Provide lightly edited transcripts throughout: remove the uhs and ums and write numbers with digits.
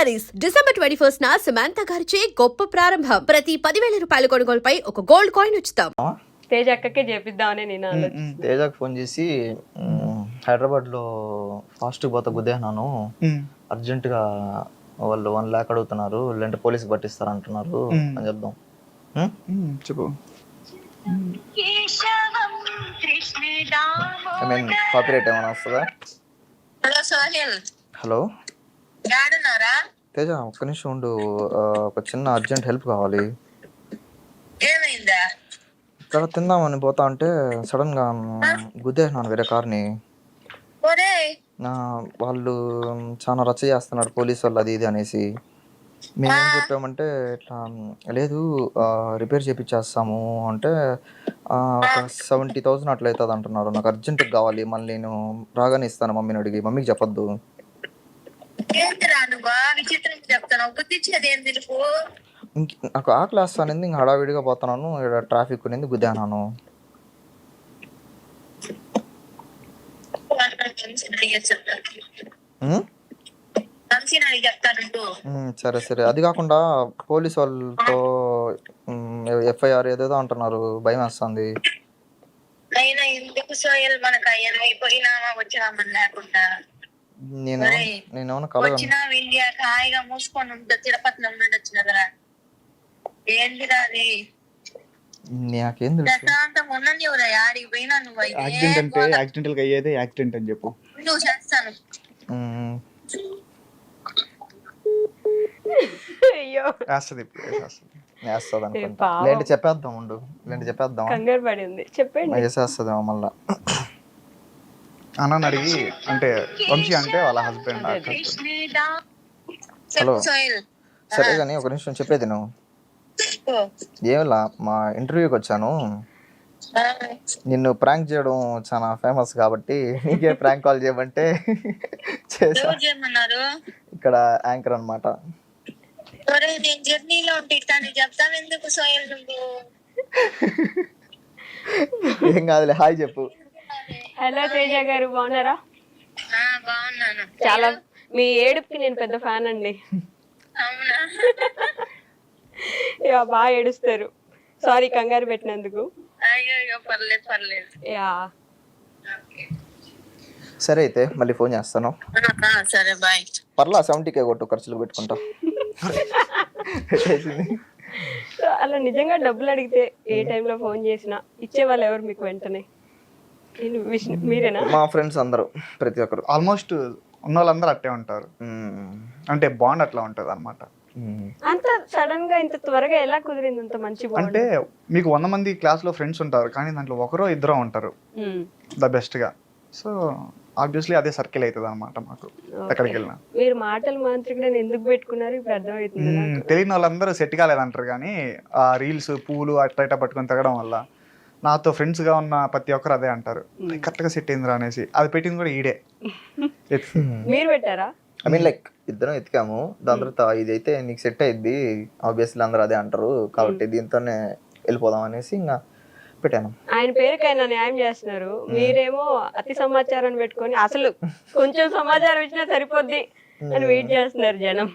Saris December 21 Samantha గారిచే గొప్ప ప్రారంభం. ప్రతి 10,000 రూపాయల కొనుగోలుపై ఒక గోల్డ్ కాయిన్ ఉచితం. తేజ అక్కకే చేపిద్దామని నేను ఆలోచిస్తున్నాను. తేజకు ఫోన్ చేసి హైదరాబాద్లో ఫాస్ట్ పోతా గుద్దేనాను, అర్జెంటుగా వాళ్ళు 1 lakh అడుగుతున్నారు, లేదంటే పోలీసుకి పట్టిస్తారు అంటున్నారు అని చెప్దాం. చెప్పు. ఐ మీన్ కాపీరైట్ ఏమైనా వస్తుందా? హలో సోహెల్, హలో యాడున్నారా? తేజ ఒక్క నిమిషం ఉండు, ఒక చిన్న అర్జెంట్ హెల్ప్ కావాలి. ఏమైందా? ఇక్కడ తిందామని పోతా అంటే సడన్ గా గుద్దేసినాను వేరే కార్ని. ఒరే వాళ్ళు చాలా రచ్చ చేస్తున్నారు పోలీసు వాళ్ళు, అది ఇది అనేసి. మేమేం చెప్పామంటే ఇట్లా లేదు రిపేర్ చేయించేస్తాము అంటే ఒక 70,000 అట్లా అవుతుంది అంటున్నారు. నాకు అర్జెంట్గా కావాలి, మళ్ళీ నేను రాగానే ఇస్తాను మమ్మీని అడిగి. మమ్మీకి చెప్పొద్దు. ఏంటిరా నువ్వు విచిత్రం చెప్తాను, గుర్తించేది ఏంది నువ్వు? నాకు ఆకలి వేస్తాను, ఇంక హడావిడిగా పోతున్నాను, ఇక్కడ ట్రాఫిక్ ఉన్నది, గుద్దాను. సరే సరే, అది కాకుండా పోలీస్ వాళ్ళతో FIR ఏదేదో అంటున్నారు, భయం వేస్తుంది. అయినా ఎందుకు సోయల్, మనకు అయ్యా పోయినామా వచ్చినామని లేకుండా నేనేమన్నా కలగను. వచ్చినా ఇండియాకి హాయిగా మూసుకొని ఉంటుంది, తిరుపతిలో నుండి వచ్చిన కదా. ఏంటిరా అది? నాకేం తెలుసు? ప్రశాంతం ఉన్నది ఎవరా? ఆడికి పోయినా నువ్వు యాక్సిడెంట్ అంటే యాక్సిడెంటల్ గా అయ్యేదే యాక్సిడెంట్ అని చెప్పు. నువ్వు చేస్తాను. అయ్యో వేస్తుంది వేస్తుంది అనుకుంటా. లేండి చెప్పేద్దాం, ఉండు లేండి చెప్పేద్దాం. కంగారు పడింది, చెప్పండి. వేసేస్తుంది మళ్ళా. అన్న అడిగి, అంటే వంశీ అంటే వాళ్ళ హస్బెండ్. హలో సోయల్ సరే కానీ ఒక నిమిషం చెప్పేది నువ్వు. ఏమిలా మా ఇంటర్వ్యూకి వచ్చాను, నిన్ను ప్రాంక్ చేయడం చాలా ఫేమస్ కాబట్టి నీకే ప్రాంక్ కాల్ చేయమంటే చేసా. ఇక్కడ యాంకర్ అన్నమాట. నేను జర్నీలో ఉంటాను, చెప్తాను ఎందుకు సోయల్ నువ్వు? ఏం కాదులే, హాయ్ చెప్పు. హలో తేజ గారు, బాగున్నారా? బాగున్నాను. చాలా మీ ఏడుపుకి నేను పెద్ద ఫ్యాన్ అండి. అవునా? బాగా ఏడుస్తారు. సారీ కంగారు పెట్టినందుకు. అయ్యో పర్లేదు పర్లేదు. యా సరే అయితే మళ్ళీ ఫోన్ చేస్తాను. సరే బాయ్. పర్లా 70K కొట్టు, ఖర్చులు పెట్టుకుంటా. అలా నిజంగా డబ్బులు అడిగితే ఏ టైంలో ఫోన్ చేసినా ఇచ్చేవాళ్ళు ఎవరు మీకు వెంటనే? మీరేనా? మా ఫ్రెండ్స్ అందరూ, ప్రతి ఒక్కరు, ఆల్మోస్ట్ ఉన్న వాళ్ళందరూ అట్టే ఉంటారు. అంటే బాండ్ అట్లా ఉంటది అనమాట. అంత సడన్ గా ఇంత త్వరగా ఎలా కుదిరింది అంత మంచి బాండ్? అంటే మీకు 100 మంది క్లాస్ లో ఫ్రెండ్స్ ఉంటారు, కానీ దాంట్లో ఒకరో ఇద్దరు ఉంటారు ద బెస్ట్ గా. సో ఆబ్వియస్లీ అదే సర్కిల్ అవుతుంది అనమాట మాకు ఎక్కడికి వెళ్ళినా. మీరు మాటలు మాంత్రికుడని ఎందుకు పెట్టుకున్నారు ఇప్పుడు అర్థమవుతుంది. తెలియని వాళ్ళందరూ సెట్ కాలేదంటారు, కానీ ఆ రీల్స్ పూలు అట్లా ఇట్లా పట్టుకొని తిరగడం వల్ల నాతో ఫ్రెండ్స్ గా ఉన్న ప్రతి ఒక్కరు అదే అంటారు, కరెక్ట్ గా సెట్ అయిందిరా అనేసి. అది పెట్టింది కూడా ఈడే. మీరు పెట్టారా? ఐ మీన్ లైక్ ఇద్దరం ఎతికాము, దాని తర్వాత ఇదైతే నీకు సెట్ అయ్యిద్ది, ఆబ్వియస్లీ అందరూ అదే అంటారు కాబట్టి దీంతోనే వెళ్ళిపోదాం అనేసి ఇంకా పెట్టాను. ఆయన పేరుకైనా న్యాయం చేస్తున్నారు, మీరేమో అతి సమాచారాన్ని పెట్టుకొని అసలు కొంచెం సమాచారం ఇచ్చినా సరిపోద్ది అని వెయిట్ చేస్తున్నారు జనం.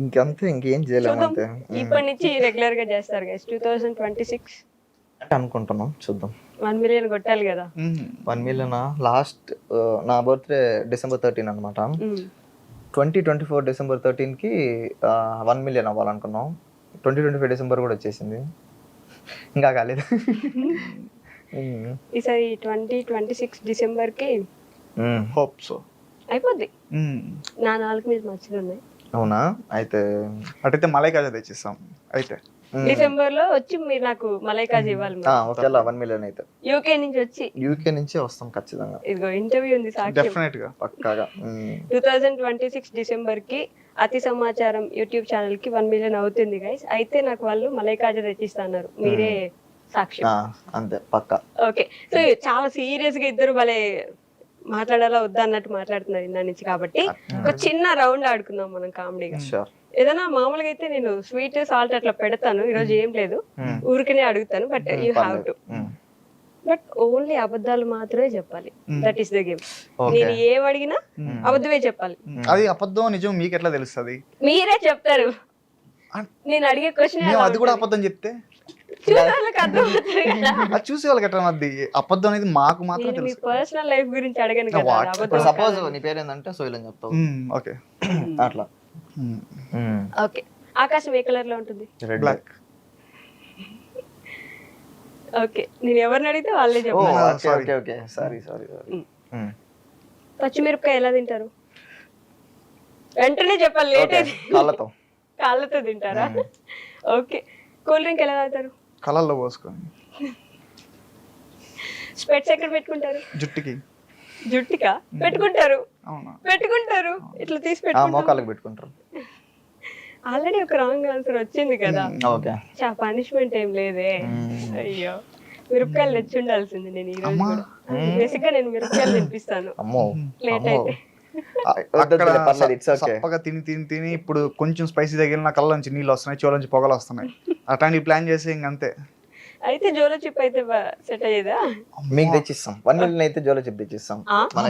ఇంకంతే, ఇంకేం చేయలేము అంతే. ఇప్పటి నుంచి రెగ్యులర్ గా చేస్తారు గైస్. 2026 అంటే అనుకుంటున్నాం, చూద్దాం. 1 million కొట్టాలి కదా. 1 million లాస్ట్ నా బర్త్డే December 13 అనమాట. 2024 December 13కి 1 million అవ్వాలనుకున్నాం. 2025 December కూడా వచ్చేసింది, ఇంకా కాలేదు. ఈసారి 2026 December కి హోప్ సో అయిపోద్ది. నా 4 మీద మచ్చలు ఉన్నాయి. అవునా? అయితే అటైతే మలైకాజా తెచ్చిస్తాం. అయితే డిసెంబర్ లో వచ్చి మీరు నాకు మలైకాజ్ ఇవ్వాలి. ఒకవేళ 1 million అయితే యూకే నుంచి వచ్చి, యూకే నుంచి వస్తాం ఖచ్చితంగా. ఇదిగో ఇంటర్వ్యూ ఉంది సాక్షి. డెఫినెట్ గా పక్కాగా 2026 December కి అతి సమాచారం యూట్యూబ్ ఛానల్ కి 1 million అవుతుంది గైస్. అయితే నాకు వాళ్ళు మలైకాజా తెచ్చిస్తున్నారు, మీరే సాక్షి. అంతే పక్కా. ఓకే, సో చాలా సీరియస్ గా ఇద్దరు భలే మాట్లాడాలా వద్దా అన్నట్టు మాట్లాడుతున్నారు ఇందా నుంచి, కాబట్టి ఒక చిన్న రౌండ్ ఆడుకుందాం మనం కామెడీగా. ఏదైనా మామూలుగా అయితే నేను స్వీట్ సాల్ట్ అట్లా పెడతాను, ఈరోజు ఏం లేదు, ఊరికనే అడుగుతాను, but you have to. But only అబద్ధాలు మాత్రమే చెప్పాలి. That is the game. Okay. నేను ఏం అడిగినా అబద్ధమే చెప్పాలి. అది అబద్ధం నిజం మీకు ఎట్లా తెలుస్తుంది? మీరే చెప్తారు. నేను అడిగే క్వశ్చన్ మేము అది కూడా అబద్ధం చెప్తే చూడాలకు అర్థమవుతుంది కదా. అది చూసే వాళ్ళకి ఎట్లా అది అబద్ధం అనేది మాకు మాత్రం నేను మీ తెలుసు. పర్సనల్ లైఫ్ గురించి అడగను కదా. What? అబద్ధం ఇప్పుడు సపోజ్ నీ పేరు ఏంటంటే సోయిల్ అని చెప్తావు ఓకే. అట్లా. ఓకే. ఆకాశం ఏ కలర్ లో ఉంటుంది? రెడ్. బ్లాక్. ఓకే. నేను ఎవరిని అడిగితే వాళ్ళే ఓ చెప్పాలి. Oh, okay sorry. Okay okay sorry sorry sorry. పచ్చిమిరపకాయ ఎలా తింటారు? వెంటనే చెప్పాలి, లేట్ అయితే. కాళ్ళతో. కాళ్ళతో తింటారా? ఓకే. కూల్ డ్రింక్ ఎలా తాగుతారు? కలర్లో పోసుకొని స్పెట్స్ ఎక్కడ పెట్టుకుంటారు? జుట్టుకి. జుట్టుకా పెట్టుకుంటారు? అవునా? పెట్టుకుంటారు. ఇట్లా తీసి ఆ పెట్టుకుంటారు. మోకాళ్ళకి పెట్టుకుంటారు. ఆల్రెడీ ఒక రాంగ్ ఆన్సర్ వచ్చింది కదా. ఓకే. పనిష్మెంట్ ఏం లేదే. అయ్యో, మిరపకాయలు తెచ్చి ఉండాల్సింది నేను ఈ రోజు కూడా. బేసిక్ గా నేను మిరపకాయలు తినిపిస్తాను అమ్మో లేట్ అమ్మో. అయితే. అక్కడ పర్లేదు, it's okay. చప్పగా తిని తిని తిని ఇప్పుడు కొంచెం స్పైసీ తగిలిన కళ్ళ నుంచి నీళ్ళు వస్తున్నాయి, చెవుల నుంచి పొగలు వస్తున్నాయి. అట్లాంటి ప్లాన్ చేసి ఇంకంతే. అయితే జోలో చిప్ అయితే సెట్ అయ్యేదా? మీకు తెచ్చిస్తాం 1 million అయితే జోలో చెప్పి తెచ్చిస్తాం.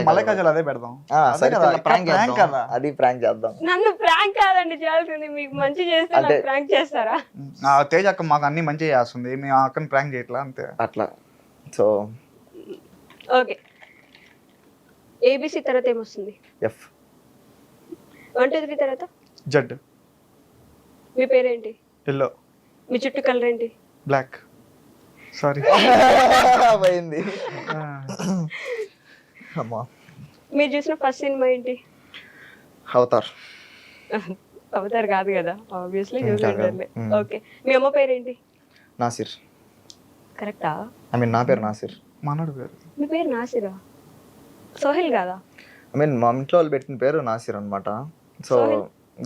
మలైకాజలు అదే పెడదాం. సరే కదా, ప్రాంక్ prank చేద్దాం. కదా. అది ప్రాంక్ చేద్దాం. నన్ను ప్రాంక్ కాదండి చేయాల్సింది. మీకు మంచి చేస్తే నాకు ప్రాంక్ చేస్తారా? ఆ తేజ అక్క మాకు అన్ని మంచిగా చేస్తుంది, మేము ఆ అక్కని ప్రాంక్ చేయట్లా అంతే. అట్లా. So okay. ఏబిసి తర్వాత ఏమొస్తుంది? ఎఫ్. 1 2 3 తర్వాత జడ్. మీ పేరేంటి? ఎల్లో. మీ చుట్టూ కలర్ ఏంటి? బ్లాక్. సారీ. పోయింది. అమ్మా. మీరు చూసిన ఫస్ట్ సినిమా ఏంటి? అవతార్. అవతార్ కాదు కదా, ఆబ్వియస్లీ కాదు. చూసుకుంటారులే. ఓకే. మీ అమ్మ పేరేంటి? నాసిర్. కరెక్టా? ఐ మీన్ నా పేరు నాసిర్. మనోడు పేరు. మీ పేరు నాసిరా? సోహిల్ కాదా? ఐ మీన్ మా ఇంట్లో వాళ్ళు పెట్టిన పేరు నాసిర్ అనమాట. సో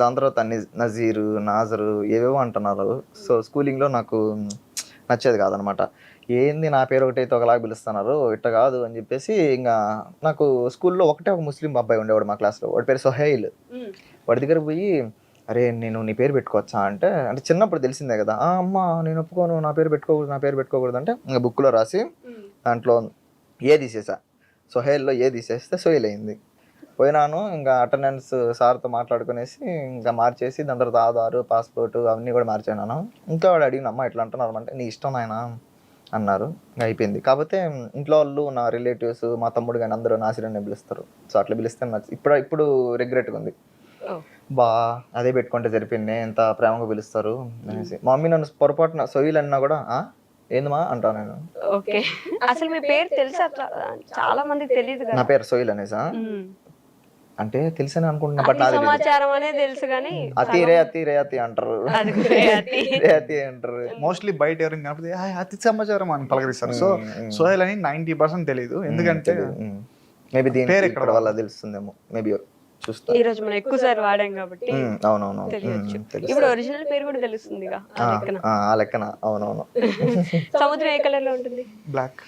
దాని తర్వాత నజీరు, నాజరు ఏవేవో అంటున్నారు. సో స్కూలింగ్లో నాకు నచ్చేది కాదనమాట. ఏంది నా పేరు ఒకటైతే ఒకలాగా పిలుస్తున్నారు, ఇట్ట కాదు అని చెప్పేసి ఇంకా నాకు స్కూల్లో ఒక ముస్లిం అబ్బాయి ఉండేవాడు మా క్లాస్లో. వాడి పేరు సోహైల్. వాడి దగ్గర పోయి అరే నేను నీ పేరు పెట్టుకోవచ్చా అంటే చిన్నప్పుడు తెలిసిందే కదా, అమ్మ నేను ఒప్పుకోను, నా పేరు పెట్టుకోకూడదు అంటే ఇంకా బుక్లో రాసి దాంట్లో ఏ తీసేసా, సోహైల్లో ఏ తీసేస్తే సోహైల్ అయింది. పోయినాను ఇంకా అటెండెన్స్ సార్తో మాట్లాడుకునేసి ఇంకా మార్చేసి దాని తర్వాత ఆధారు, పాస్పోర్ట్ అవన్నీ కూడా మార్చాను. ఇంకా వాడు అడిగిన అమ్మ ఇట్లా అంటున్నారు అంటే నీ ఇష్టం నాయన అన్నారు. ఇంకా అయిపోయింది. కాకపోతే ఇంట్లో వాళ్ళు, నా రిలేటివ్స్, మా తమ్ముడు కానీ అందరూ నాసిరని పిలుస్తారు. సో అట్లా పిలిస్తే ఇప్పుడు రిగ్రెట్గా ఉంది. బా అదే పెట్టుకుంటే సరిపోయింది, ఎంత ప్రేమగా పిలుస్తారు అనేసి. మా మమ్మీ నన్ను పొరపాటున సోయిల్ అన్నా కూడా ఏందమ్మా అంటాను నేను. ఓకే. అసలు మీ పేరు తెలుసా? అట్లా చాలా మందికి తెలియదు కదా. నా పేరు సోయిల్ అనేసా అంటే తెలిసని అనుకుంటున్నా, బట్ నాది సమాచారం అనేది తెలుసు కానీ అతి రే అంటారు. రే అంటారు. మోస్ట్లీ బయట ఎవరైనా కనిపితే అతి సమాచారం అని పలకరిస్తారు. సో సోహెల్ అని 90% తెలియదు, ఎందుకంటే మేబీ దీని పేరు ఇక్కడ వల్ల తెలుస్తుందేమో, మేబీ చూస్తా. ఈ రోజు మనం ఎక్కువ సార్లు వాడాం కాబట్టి అవునవును తెలియచ్చు. తెలుసు. ఇప్పుడు ఒరిజినల్ పేరు కూడా తెలుస్తుందిగా ఆ లెక్కన. ఆ లెక్కన అవునవును. సముద్రం ఏ కలర్ లో ఉంటుంది? బ్లాక్.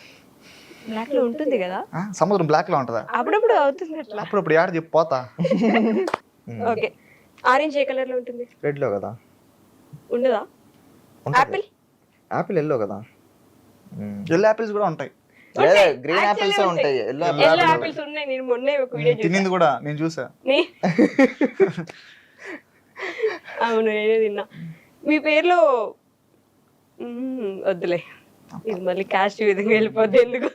బ్లాక్ లో ఉంటుంది కదా. సముద్రం బ్లాక్ లో ఉంటుందా? అప్పుడప్పుడు అవుతుంది అట్లా. అప్పుడు యాడ చెప్పి పోతా. ఓకే. ఆరెంజ్ ఏ కలర్ లో ఉంటుంది? రెడ్ లో కదా ఉండదా? ఆపిల్. ఆపిల్ ఎల్లో కదా. ఎల్లో యాపిల్స్ కూడా ఉంటాయి. లేదా గ్రీన్ ఆపిల్స్ ఉంటాయి, ఎల్లో ఎల్లో ఆపిల్స్ ఉన్నాయి. నేను మొన్నే ఒక వీడియో చూసా. తినింది కూడా నేను చూసా. అవును నేనే తిన్నా. మీ పేర్లో వద్దులే, ఇది మళ్ళీ క్యాస్ట్ విధంగా వెళ్ళిపోద్ది ఎందుకు.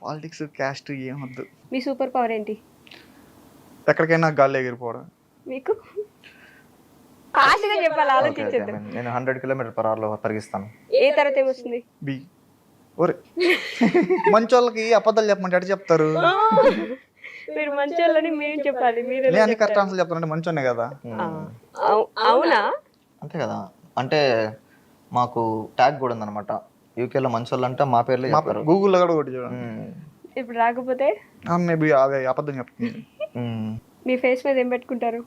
పాలిటిక్స్, క్యాస్ట్ ఏమొద్దు. మీ సూపర్ పవర్ ఏంటి? ఎక్కడికైనా గాలి ఎగిరిపోవడం. మీకు ఫాస్ట్ గా చెప్పాలి, ఆలోచించద్దు. నేను 100 km/h పరిగిస్తాను. ఏ తర్వాత ఏమొస్తుంది? బి. ఒరే మంచోళ్ళకి అబద్ధాలు చెప్పమంటే ఎట్లా చెప్తారు? మీరు మంచి వాళ్ళని మేము చెప్పాలి, మీరు నేను అన్ని కరెక్ట్ ఆన్సర్ చెప్తానంటే మంచోనే కదా. అవునా? అంతే కదా. అంటే మాకు ట్యాగ్ కూడా ఉందన్నమాట, యూకేలో మంచి వాళ్ళు అంటే మా పేర్లే చెప్తారు. గూగుల్లో కూడా ఒకటి చూడండి. ఇప్పుడు రాకపోతే మేబీ అదే అబద్ధం చెప్తుంది. మీ ఫేస్ మీద ఏం పెట్టుకుంటారు?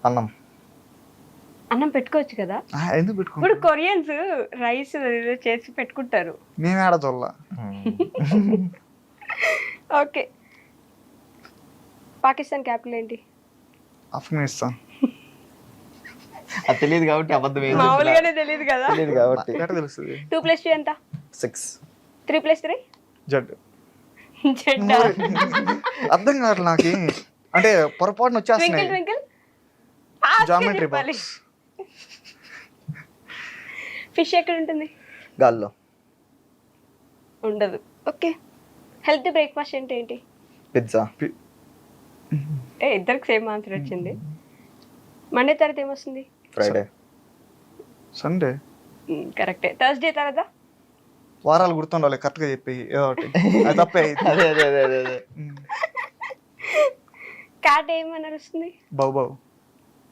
అన్నం. అన్నం పెట్టుకోవచ్చు కదా. ఎందుకు పెట్టుకో? ఇప్పుడు కొరియన్స్ రైస్ చేసి పెట్టుకుంటారు. నేనే ఆడ చూడాల. ఓకే. పాకిస్తాన్ క్యాపిటల్ ఏంటి? ఆఫ్ఘనిస్తాన్. అది తెలియదు కాబట్టి అబద్ధం ఏం మామూలుగానే తెలియదు కదా. తెలియదు కాబట్టి. ఎట్లా తెలుస్తుంది? 2 + 2 ఎంత? 6. 3 + 3? జడ్. జెడ్డా? అర్థం కావట్లేదు నాకు. అంటే పొరపాటున ట్వింకిల్ వచ్చేస్తున్నాయి. Twinkle geometry box. ఫిష్ ఎక్కడ ఉంటుంది? గాల్లో. ఉండదు. ఓకే, హెల్త్ బ్రేక్ఫాస్ట్ అంటే ఏంటి? పిజ్జా. ఇద్దరికి సేమ్ ఆన్సర్ వచ్చింది. మండే తర్వాత ఏమొస్తుంది? ఫ్రైడే. సండే. కరెక్టే. థర్స్డే తర్వాత? వారాలు గుర్తుండాలి కరెక్ట్గా చెప్పి ఏదో ఒకటి. అది తప్పే. అదే అదే అదే అదే అదే. క్యాట్ ఏమన్నారు వస్తుంది? బౌ బౌ.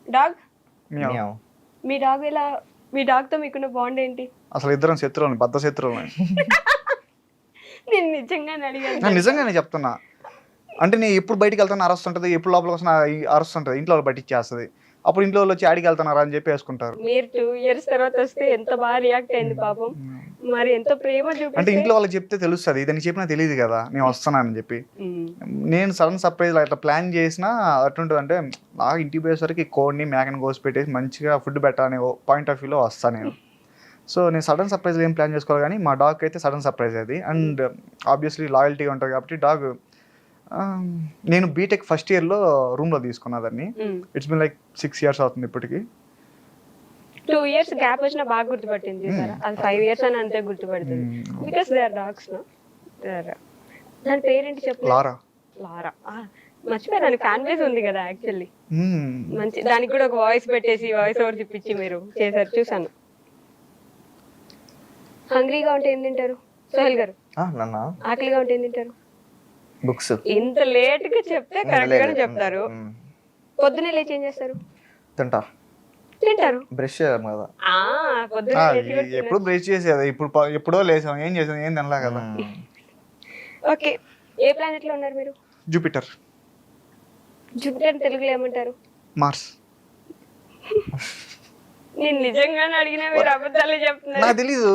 డాగ్? మియావ్. మియావ్. మీ డాగ్ ఎలా, మీ డాగ్తో మీకున్న బాండ్ ఏంటి? అసలు ఇద్దరం శత్రువులు, బద్ద శత్రువులు. నేను నిజంగానే అడిగాను. నేను నిజంగానే చెప్తున్నా. అంటే నేను ఎప్పుడు బయటికి వెళ్తాను అరుస్తుంటది, ఎప్పుడు లోపలికి వస్తున్నా అరుస్తుంటది, ఇంట్లో వాళ్ళు బయటికి చేస్తుంది. అప్పుడు ఇంట్లో వాళ్ళు వచ్చి ఆడికి వెళ్తున్నారా అని చెప్పి వేసుకుంటారు. మీరు 2 years తర్వాత వస్తే ఎంత బాగా రియాక్ట్ అయింది పాపం. మరి ఎంతో ప్రేమ అంటే చూపిస్తే. ఇంట్లో వాళ్ళకి చెప్తే తెలుస్తుంది, ఇదని చెప్పినా తెలియదు కదా నేను వస్తున్నానని చెప్పి. నేను సడన్ సర్ప్రైజ్ అట్లా ప్లాన్ చేసినా అటుంటుంది. అంటే నాకు ఇంటికి పోయేసరికి కోడిని మేకని కోసి పెట్టేసి మంచిగా ఫుడ్ పెట్టాలనే పాయింట్ ఆఫ్ వ్యూలో వస్తాను నేను. సో నేను సడన్ సర్ప్రైజ్ ఏం ప్లాన్ చేసుకోవాలి, కానీ మా డాగ్ అయితే సడన్ సర్ప్రైజ్ అది. అండ్ ఆబ్వియస్లీ లాయల్టీగా ఉంటుంది కాబట్టి డాగ్. నేను బీటెక్ ఫస్ట్ ఇయర్లో రూమ్లో తీసుకున్నా దాన్ని. ఇట్స్ బిన్ లైక్ 6 years అవుతుంది ఇప్పటికి. 2 years గ్యాప్ వచ్చినా బాగా గుర్తుపట్టింది చూసారా? అది 5 years అని అంతే గుర్తుపడుతుంది. బికాస్ దే ఆర్ డాగ్స్ నా. దాని పేరేంటి చెప్పు? లారా. లారా. మర్చిపోయాను, దాని ఫ్యాన్ బేస్ ఉంది కదా యాక్చువల్లీ. మంచి, దానికి కూడా ఒక వాయిస్ పెట్టేసి వాయిస్ ఓవర్ చెప్పించి మీరు చేశారు, చూసాను. హంగ్రీగా ఉంటే ఏం తింటారు సోహెల్ గారు? నన్న ఆకలిగా ఉంటే ఏం తింటారు? బుక్స్. ఇంత లేట్ గా చెప్తే కరెక్ట్ గానే చెప్తారు. పొద్దునే లేచి ఏం చేస్తారు? తింటారు. బ్రష్ కదా. పొద్దునే లేచి కూడా ఎప్పుడు బ్రష్ చేసేది, ఎప్పుడో లేసాం, ఏం చేసాం, ఏం తినలా కదా. ఓకే, ఏ ప్లానెట్ లో ఉన్నారు మీరు? జూపిటర్. జూపిటర్ తెలుగులో ఏమంటారు? మార్స్. నేను నిజంగానే అడిగినా మీరు అబద్ధాలే చెప్తున్నారు. నాకు తెలీదు.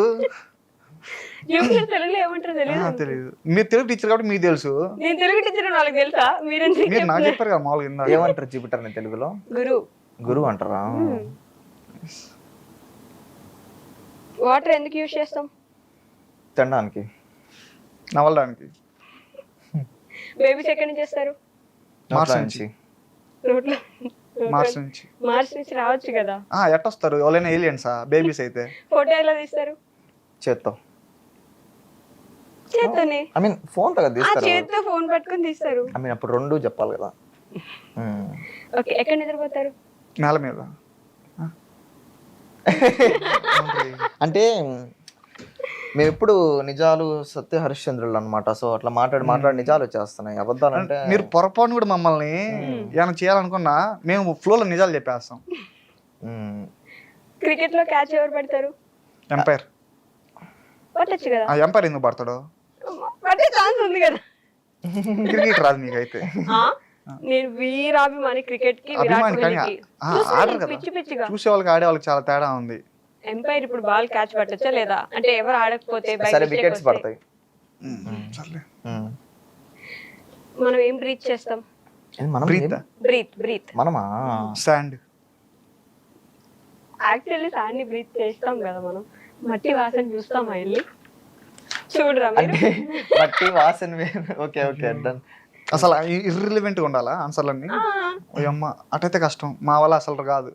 జూపిటర్ తెలుగులో ఏమంటారు తెలియదు. తెలీదు. మీరు తెలుగు టీచర్ కాబట్టి మీకు తెలుసు. నేను తెలుగు టీచర్ వాళ్ళకి తెలుసా? మీరెందుకు మీరు నాకు చెప్పారు కదా మామూలుగా ఇందాక. ఏమంటారు జూపిటర్ ని తెలుగులో? గురు. గురువు అంటారా? వాటర్ ఎందుకు యూజ్ చేస్తాం? తినడానికి. నవ్వడానికి. బేబీస్ ఎక్కడి నుంచి చేస్తారు? మార్స్ నుంచి. నోట్లో. మార్స్ నుంచి. మార్స్ నుంచి రావచ్చు కదా. ఎట్టొస్తారు? ఎవరైనా ఏలియన్సా బేబీస్ అయితే? ఫోటో ఎలా తీస్తారు? చేత్తో. చేత్తోనే. ఐ మీన్ ఫోన్ తో కదా తీస్తారు. చేత్తో ఫోన్ పట్టుకొని తీస్తారు. ఐ మీన్ అప్పుడు 2 చెప్పాలి కదా. ఓకే, ఎక్కడ నిద్రపోతారు? నేల మీద. అంటే మేము ఎప్పుడు నిజాలు సత్య హరిశ్చంద్రులు అనమాట. సో అట్లా మాట్లాడి నిజాలు వచ్చేస్తున్నాయి. అబద్ధాలు అంటే మీరు పొరపాటు కూడా మమ్మల్ని ఏమైనా చేయాలనుకున్నా మేము ఫ్లోలో నిజాలు చెప్పేస్తాం. క్రికెట్ లో క్యాచ్ ఎవరు పడతారు? ఎంపైర్. పట్టొచ్చు కదా. ఎంపైర్ ఎందుకు పడతాడు? పట్టే ఛాన్స్ ఉంది కదా. క్రికెట్ రాదు మీకైతే. నేను వీరాభిమాని క్రికెట్ కి, విరాట్ అభిమాని కానీ కోహ్లీకి. ఆడరు కదా. పిచ్చి పిచ్చిగా. చూసే వాళ్ళకి ఆడే వాళ్ళకి చాలా తేడా ఉంది. ఎంపైర్ ఇప్పుడు బాల్ క్యాచ్ పట్టొచ్చా లేదా? అంటే ఎవరు ఆడకపోతే సరే వికెట్స్ పడతాయి. సర్లే. మనం ఏం బ్రీత్ చేస్తాం? బ్రీత్. మనమా? శాండ్. యాక్చువల్లీ సాండ్ ని బ్రీత్ చేస్తాం కదా మనం. మట్టి వాసన చూస్తాం వెళ్ళి. చూడరా మీరు? మట్టి వాసన. Okay okay done. అసలు ఇర్రిలవెంట్ గా ఉండాలా ఆన్సర్లన్నీ? అమ్మ అటైతే కష్టం, మా వల్ల అసలు కాదు.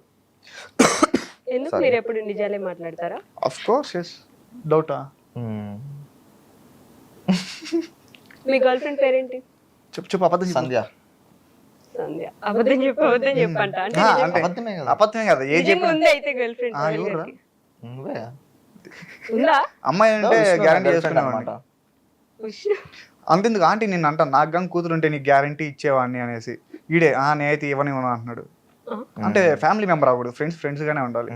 ఎందుకు మీరు ఎప్పుడు నిజాలే మాట్లాడతారా? Of course yes. డౌటా? మీ గర్ల్ ఫ్రెండ్ పేరేంటి? చెప్పు అబద్ధం. సంధ్య. సంధ్య. అబద్ధం చెప్పంట. అంటే అబద్ధమే కదా. అబద్ధమే కదా. ఏ చెప్పి ఉంది అయితే గర్ల్ ఫ్రెండ్ నువ్వే ఉందా? అమ్మాయి అంటే గ్యారంటీ చేసుకున్నామాట. అనమాట. అంతెందుకు ఆంటీ నిన్ను అంటాను, నాకు కానీ కూతురు ఉంటే నీకు గ్యారంటీ ఇచ్చేవాడిని అనేసి. ఈడే నేనైతే ఇవ్వని అంటున్నాడు. అంటే ఫ్యామిలీ మెంబర్ అవ్వకూడదు, ఫ్రెండ్స్ గానే ఉండాలి.